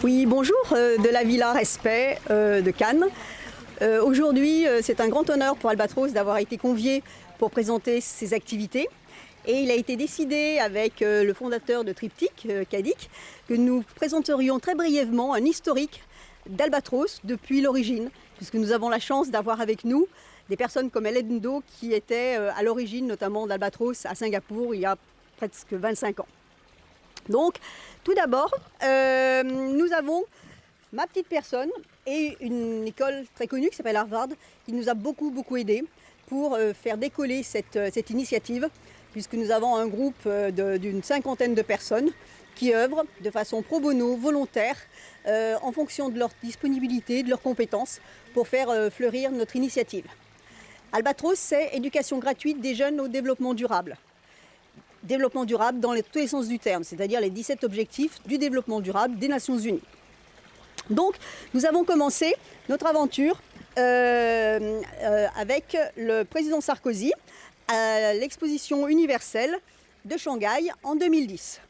Oui, bonjour de la Villa Respect de Cannes. Aujourd'hui, c'est un grand honneur pour Albatros d'avoir été convié pour présenter ses activités. Et il a été décidé avec le fondateur de Triptyque, Kadik, que nous présenterions très brièvement un historique d'Albatros depuis l'origine, puisque nous avons la chance d'avoir avec nous des personnes comme Hélène Do qui étaient à l'origine notamment d'Albatros à Singapour il y a presque 25 ans. Donc, tout d'abord, nous avons ma petite personne et une école très connue qui s'appelle Harvard, qui nous a beaucoup aidé pour faire décoller cette initiative, puisque nous avons un groupe d'une cinquantaine de personnes qui œuvrent de façon pro bono, volontaire, en fonction de leur disponibilité, de leurs compétences, pour faire fleurir notre initiative. Albatros, c'est éducation gratuite des jeunes au développement durable. Développement durable dans tous les sens du terme, c'est-à-dire les 17 objectifs du développement durable des Nations Unies. Donc, nous avons commencé notre aventure avec le président Sarkozy à l'exposition universelle de Shanghai en 2010.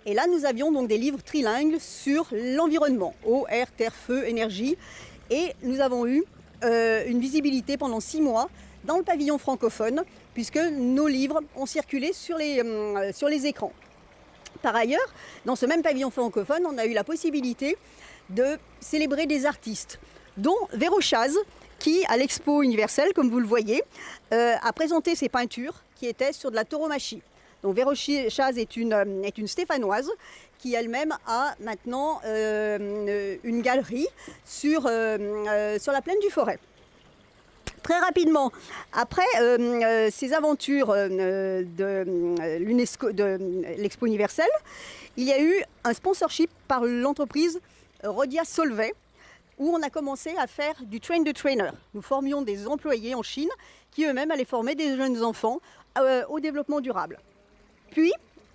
Et là, nous avions donc des livres trilingues sur l'environnement, eau, air, terre, feu, énergie. Et nous avons eu une visibilité pendant 6 mois dans le pavillon francophone, puisque nos livres ont circulé sur les écrans. Par ailleurs, dans ce même pavillon francophone, on a eu la possibilité de célébrer des artistes, dont Véro Chaz, qui, à l'Expo universelle, comme vous le voyez, a présenté ses peintures qui étaient sur de la tauromachie. Donc Véro Chaz est une Stéphanoise qui elle-même a maintenant une galerie sur la plaine du Forêt. Très rapidement, après ces aventures de l'UNESCO, de l'Expo universelle, il y a eu un sponsorship par l'entreprise Rhodia Solvay, où on a commencé à faire du train the trainer. Nous formions des employés en Chine qui eux-mêmes allaient former des jeunes enfants au développement durable. Puis,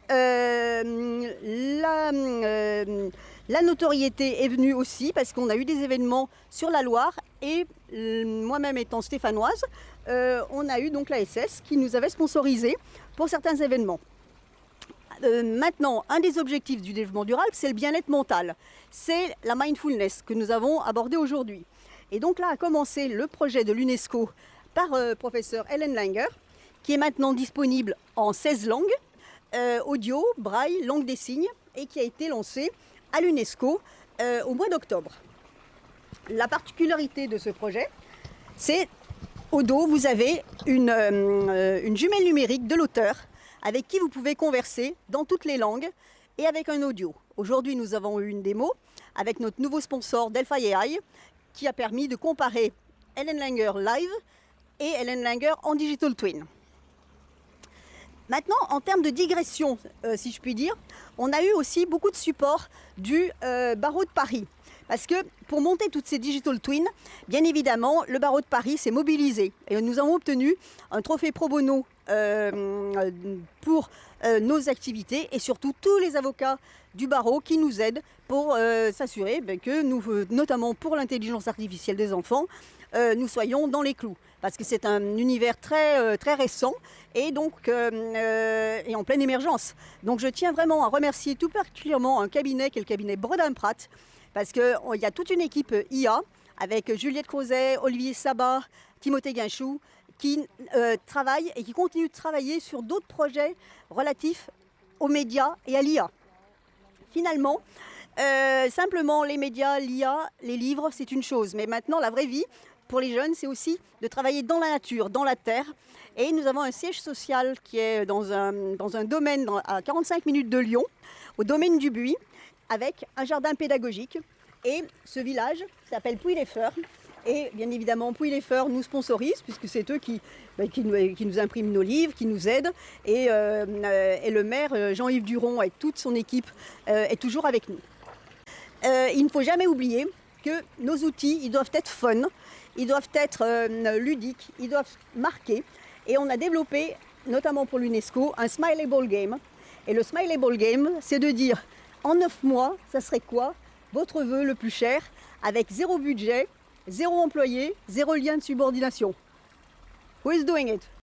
la notoriété est venue aussi parce qu'on a eu des événements sur la Loire et moi-même étant stéphanoise, on a eu donc la SS qui nous avait sponsorisé pour certains événements. Maintenant, un des objectifs du développement durable, c'est le bien-être mental. C'est la mindfulness que nous avons abordé aujourd'hui. Et donc là a commencé le projet de l'UNESCO par professeur Hélène Langer, qui est maintenant disponible en 16 langues, audio, braille, langue des signes, et qui a été lancé à l'UNESCO au mois d'octobre. La particularité de ce projet, c'est au dos, vous avez une jumelle numérique de l'auteur avec qui vous pouvez converser dans toutes les langues et avec un audio. Aujourd'hui, nous avons eu une démo avec notre nouveau sponsor Delphi AI qui a permis de comparer Hélène Langer live et Hélène Langer en digital twin. Maintenant, en termes de digression, si je puis dire, on a eu aussi beaucoup de support du barreau de Paris. Parce que pour monter toutes ces digital twins, bien évidemment, le barreau de Paris s'est mobilisé. Et nous avons obtenu un trophée pro bono pour nos activités et surtout tous les avocats du barreau qui nous aident pour s'assurer que nous, notamment pour l'intelligence artificielle des enfants, nous soyons dans les clous. Parce que c'est un univers très récent et donc et en pleine émergence. Donc je tiens vraiment à remercier tout particulièrement un cabinet qui est le cabinet Bredin-Pratt, parce qu'il y a toute une équipe IA avec Juliette Crozet, Olivier Sabat, Timothée Guinchou, qui travaillent et qui continuent de travailler sur d'autres projets relatifs aux médias et à l'IA. Finalement, simplement les médias, l'IA, les livres, c'est une chose. Mais maintenant, la vraie vie, pour les jeunes, c'est aussi de travailler dans la nature, dans la terre. Et nous avons un siège social qui est dans un domaine à 45 minutes de Lyon, au domaine du Buis, avec un jardin pédagogique. Et ce village s'appelle Pouilly-les-Feurs. Et bien évidemment, Pouilly-les-Feurs nous sponsorise, puisque c'est eux qui nous impriment nos livres, qui nous aident. Et le maire, Jean-Yves Duron, avec toute son équipe, est toujours avec nous. Il ne faut jamais oublier que nos outils, ils doivent être fun, ils doivent être ludiques, ils doivent marquer. Et on a développé, notamment pour l'UNESCO, un Smilable Game. Et le Smilable Game, c'est de dire, en 9 mois, ça serait quoi votre vœu le plus cher, avec 0 budget, 0 employé, 0 lien de subordination. Who is doing it?